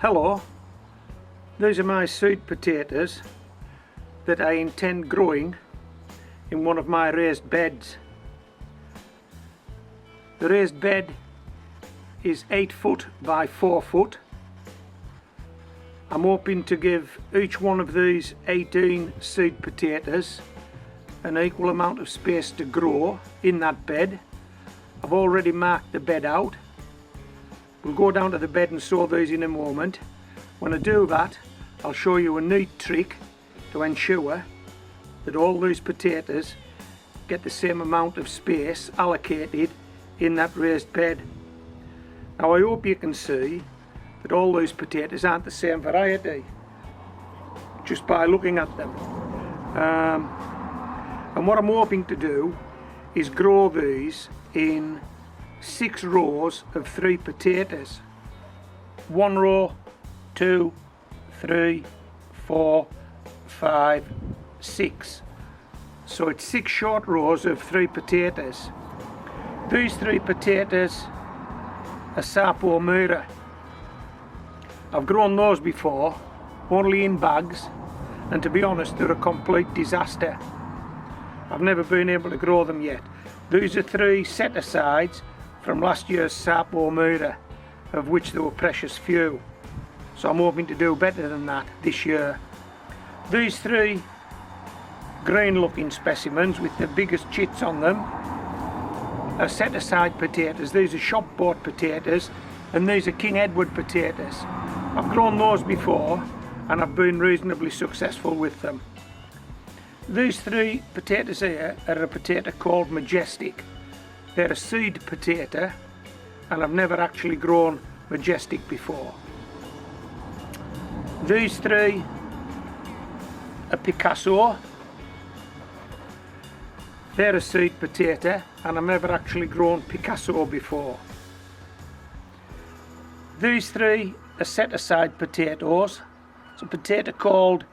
Hello, these are my sweet potatoes that I intend growing in one of my raised beds. The raised bed is 8 foot by 4 foot. I'm hoping to give each one of these 18 seed potatoes an equal amount of space to grow in that bed. I've already marked the bed out. We'll go down to the bed and sow these in a moment. When I do that, I'll show you a neat trick to ensure that all these potatoes get the same amount of space allocated in that raised bed. Now I hope you can see that all these potatoes aren't the same variety just by looking at them. And what I'm hoping to do is grow these in 6 rows of 3 potatoes. 1 row, 2, 3, 4, 5, 6. So it's 6 short rows of 3 potatoes. These 3 potatoes are Sapo Mira. I've grown those before, only in bags, and to be honest they're a complete disaster. I've never been able to grow them yet. These are 3 set-asides from last year's Sapo Mira, of which there were precious few. So I'm hoping to do better than that this year. These 3 green looking specimens with the biggest chits on them are set-aside potatoes. These are shop bought potatoes, and these are King Edward potatoes. I've grown those before and I've been reasonably successful with them. These 3 potatoes here are a potato called Majestic. They're a seed potato and I've never actually grown Majestic before. These 3 are Picasso. They're a seed potato and I've never actually grown Picasso before. These 3 are set-aside potatoes. It's a potato called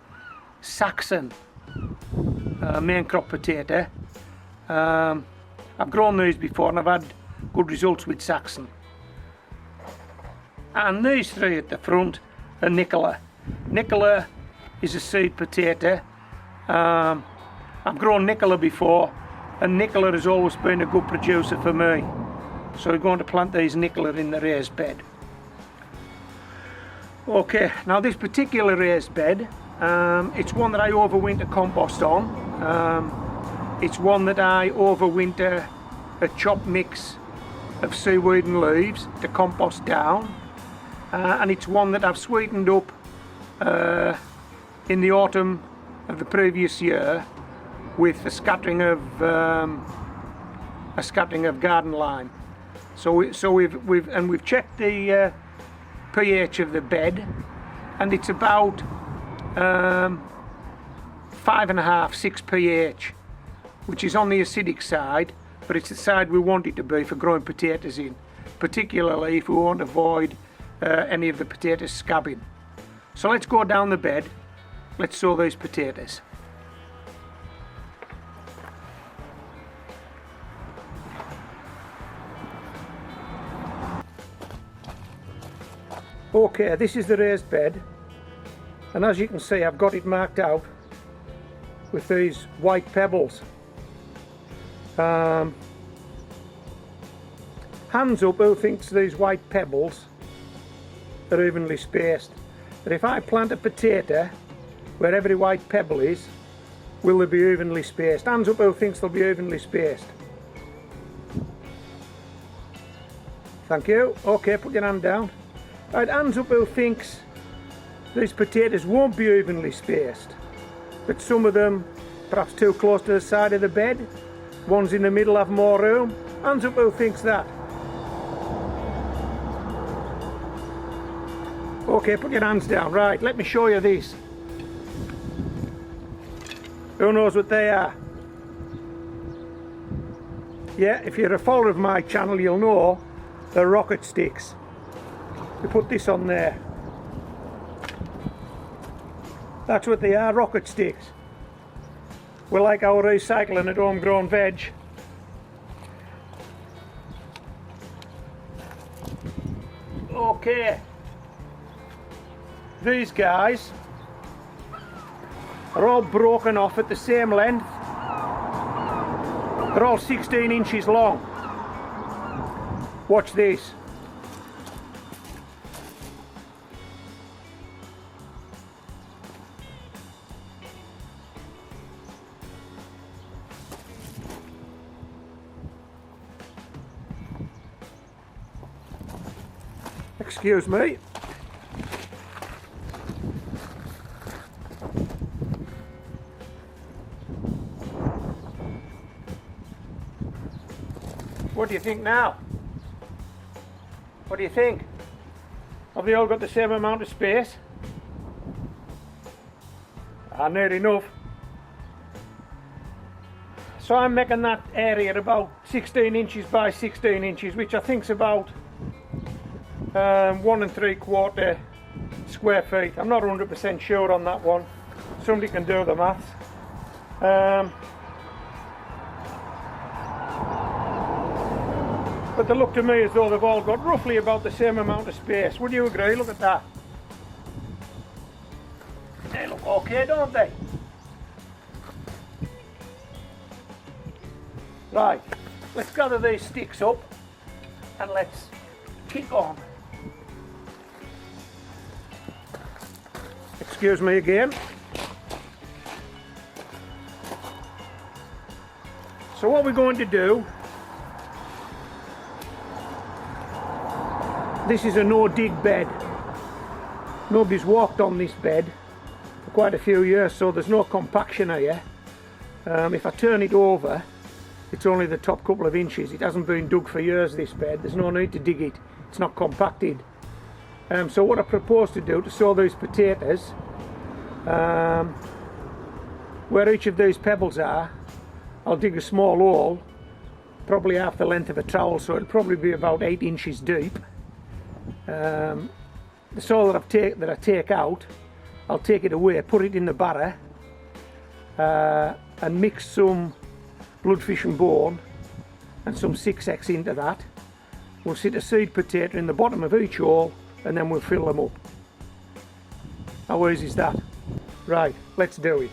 Saxon, main crop potato. I've grown these before and I've had good results with Saxon. And these 3 at the front are Nicola. Nicola is a seed potato. I've grown Nicola before and Nicola has always been a good producer for me. So we're going to plant these Nicola in the raised bed. Okay, now this particular raised bed, it's one that I overwinter compost on. It's one that I overwinter a chopped mix of seaweed and leaves to compost down, and it's one that I've sweetened up in the autumn of the previous year with a scattering of garden lime. So we've checked the pH of the bed, and it's about 5.5, 6 pH, which is on the acidic side, but it's the side we want it to be for growing potatoes in, particularly if we want to avoid any of the potatoes scabbing. So let's go down the bed, let's sow these potatoes. Okay, this is the raised bed, and as you can see I've got it marked out with these white pebbles. Hands up who thinks these white pebbles are evenly spaced. But if I plant a potato where every white pebble is, will they be evenly spaced? Hands up who thinks they'll be evenly spaced. Thank you. Okay, put your hand down. Right, hands up who thinks these potatoes won't be evenly spaced, that some of them perhaps too close to the side of the bed, ones in the middle have more room. Hands up who thinks that. Okay, put your hands down. Right, let me show you this. Who knows what they are? Yeah, if you're a follower of my channel you'll know they're rocket sticks. We put this on there. That's what they are, rocket sticks. We like our recycling at homegrown veg. Okay, these guys are all broken off at the same length. They're all 16 inches long. Watch this. Excuse me. What do you think now? What do you think? Have they all got the same amount of space? Near enough. So I'm making that area about 16 inches by 16 inches, which I think's about 1 3/4 square feet. I'm not 100% sure on that one. Somebody can do the maths. But they look to me as though they've all got roughly about the same amount of space. Would you agree? Look at that. They look okay, don't they? Right, let's gather these sticks up and let's kick on. Excuse me again. So what we're going to do, this is a no-dig bed. Nobody's walked on this bed for quite a few years, so there's no compaction here. If I turn it over, it's only the top couple of inches. It hasn't been dug for years, this bed. There's no need to dig it. It's not compacted. So what I propose to do to sow these potatoes, where each of these pebbles are, I'll dig a small hole, probably half the length of a trowel, so it'll probably be about 8 inches deep. The soil that I take out, I'll take it away, put it in the barrow, and mix some bloodfish and bone and some 6X into that. We'll sit a seed potato in the bottom of each hole and then we'll fill them up. How easy is that? Right, let's do it.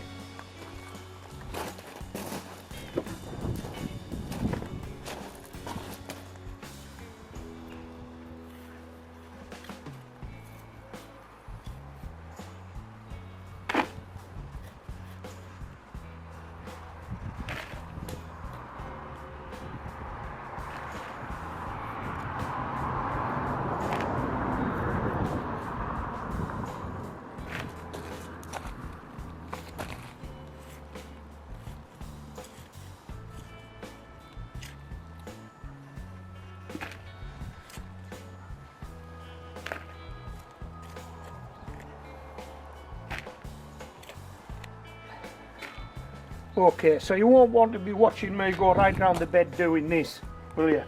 Okay, so you won't want to be watching me go right round the bed doing this, will you?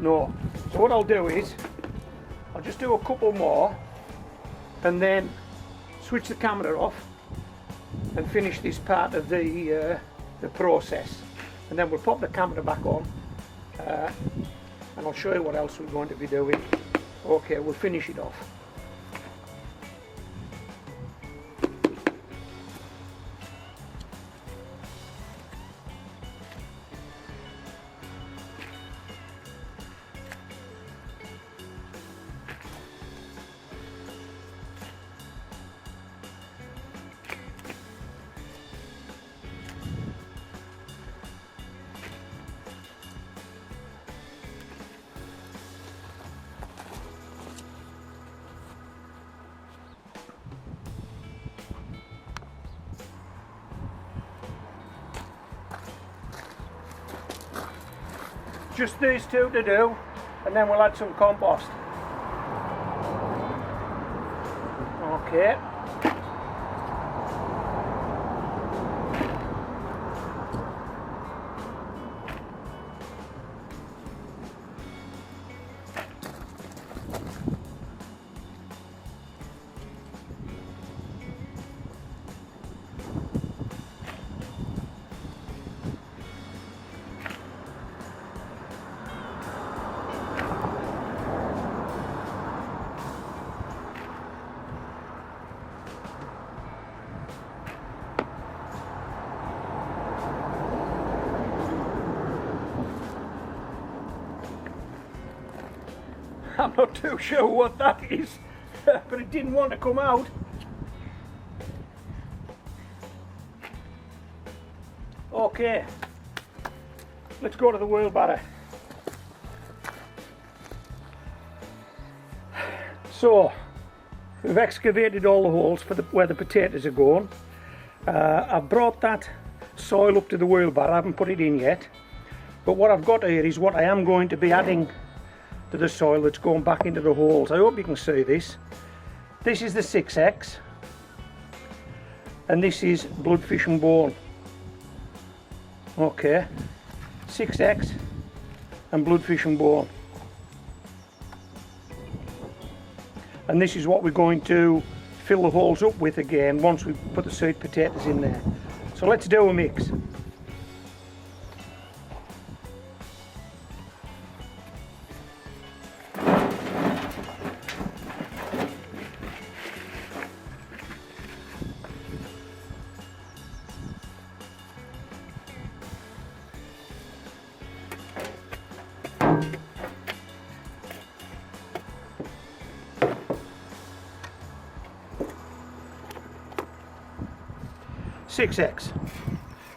No. So what I'll do is, I'll just do a couple more and then switch the camera off and finish this part of the process. And then we'll pop the camera back on and I'll show you what else we're going to be doing. Okay, we'll finish it off. Just these two to do, and then we'll add some compost. Okay. I'm not too sure what that is, but it didn't want to come out. Okay, let's go to the wheelbarrow. So, we've excavated all the holes for where the potatoes are going. I've brought that soil up to the wheelbarrow. I haven't put it in yet. But what I've got here is what I am going to be adding to the soil that's going back into the holes. I hope you can see this. This is the 6X. And this is bloodfish and bone. Okay. 6X and bloodfish and bone. And this is what we're going to fill the holes up with again once we put the sweet potatoes in there. So let's do a mix. X.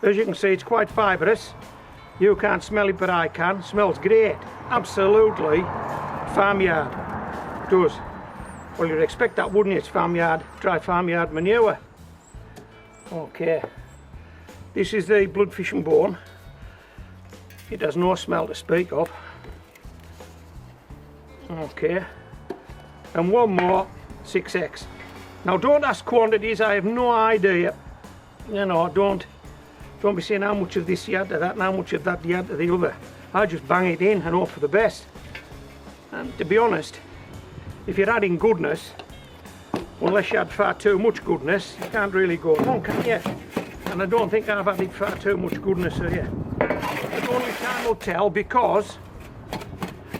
As you can see, it's quite fibrous. You can't smell it, but I can. Smells great. Absolutely farmyard. Does. Well, you'd expect that, wouldn't you? It's farmyard, dry farmyard manure. Okay. This is the bloodfish and bone. It has no smell to speak of. Okay. And one more 6X. Now, don't ask quantities. I have no idea. You know, don't be saying how much of this you add to that and how much of that you add to the other. I just bang it in and hope for the best. And to be honest, if you're adding goodness, unless you add far too much goodness, you can't really go wrong, can you? And I don't think I've added far too much goodness here. But only time will tell, because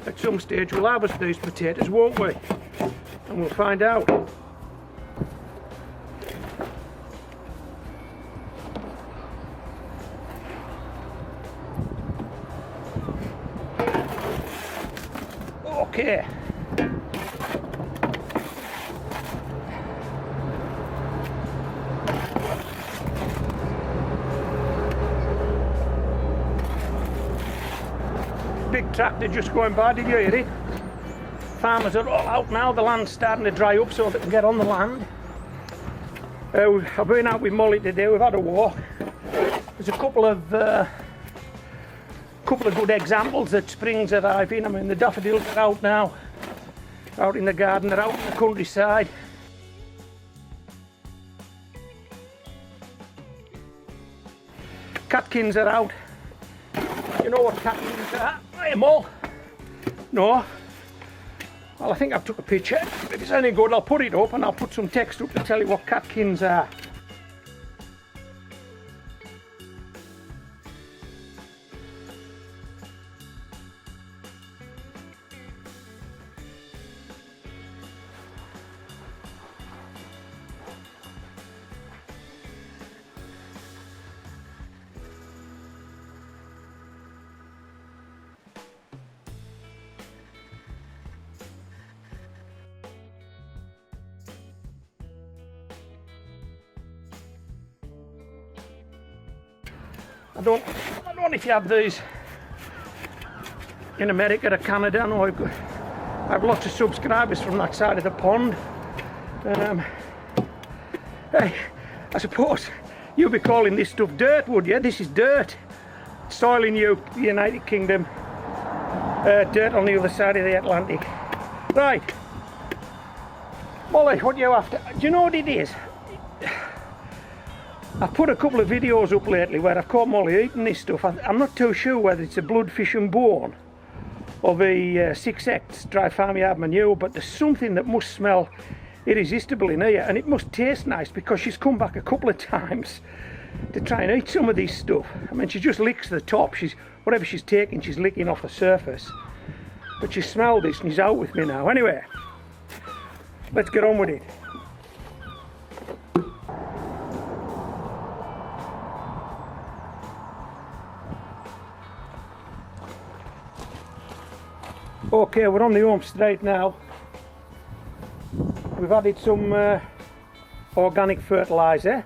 at some stage we'll harvest these potatoes, won't we? And we'll find out. Okay. Big tractor just going by, did you hear it? Farmers are all out now, the land's starting to dry up so they can get on the land. I've been out with Molly today, we've had a walk. There's a couple of good examples that springs arrive in. I mean, the daffodils are out now, out in the garden, they're out in the countryside. Catkins are out. You know what catkins are? Hey, Mo? No? Well, I think I've took a picture. If it's any good, I'll put it up and I'll put some text up to tell you what catkins are. I don't know if you have these in America or Canada. I know I have lots of subscribers from that side of the pond. Hey, I suppose you'd be calling this stuff dirt, would you? This is dirt. Soil in the United Kingdom, dirt on the other side of the Atlantic. Right, Molly, what are you after? Do you know what it is? I've put a couple of videos up lately where I've caught Molly eating this stuff. I'm not too sure whether it's a bloodfish and bone or the 6X dry farmyard manure, but there's something that must smell irresistible in here, and it must taste nice, because she's come back a couple of times to try and eat some of this stuff. I mean, she just licks the top. Whatever she's taking, she's licking off the surface. But she smelled this and she's out with me now. Anyway, let's get on with it. Okay, we're on the home straight now. We've added some organic fertilizer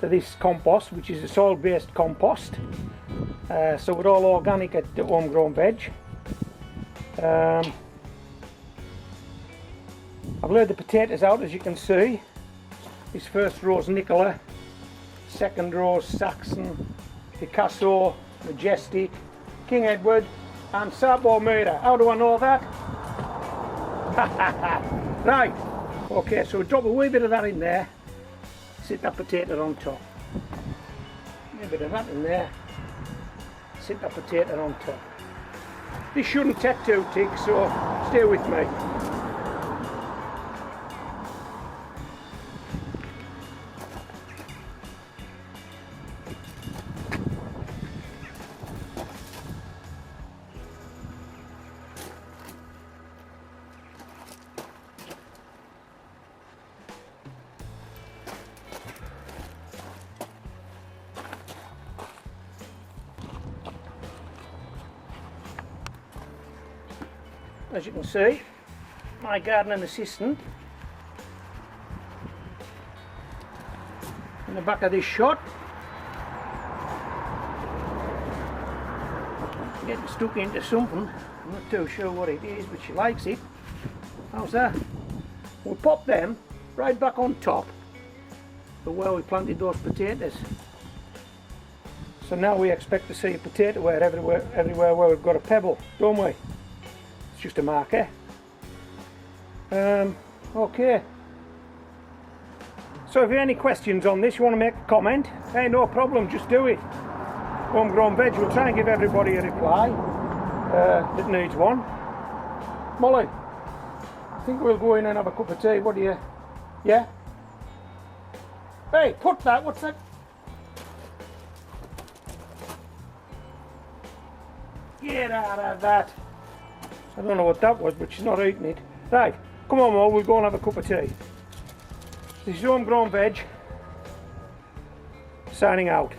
to this compost, which is a soil-based compost. So we're all organic at the homegrown veg. I've laid the potatoes out, as you can see. This first row's Nicola, second row's Saxon, Picasso, Majestic, King Edward and Sabo Mira. How do I know that? Right, okay, so drop a wee bit of that in there, sit that potato on top. A bit of that in there, sit that potato on top. This shouldn't take 2 ticks, so stay with me. As you can see, my gardening assistant in the back of this shot, getting stuck into something. I'm not too sure what it is, but she likes it. How's that? We'll pop them right back on top of where we planted those potatoes. So now we expect to see a potato everywhere where we've got a pebble, don't we? Just a marker. Okay, so if you have any questions on this, you want to make a comment, hey, no problem, just do it. Homegrown veg, we'll try and give everybody a reply that needs one. Molly, I think we'll go in and have a cup of tea. What do you, yeah? Hey, put that, what's that? Get out of that. I don't know what that was, but she's not eating it. Right, come on, Mo, we'll go and have a cup of tea. This is Homegrown Veg, signing out.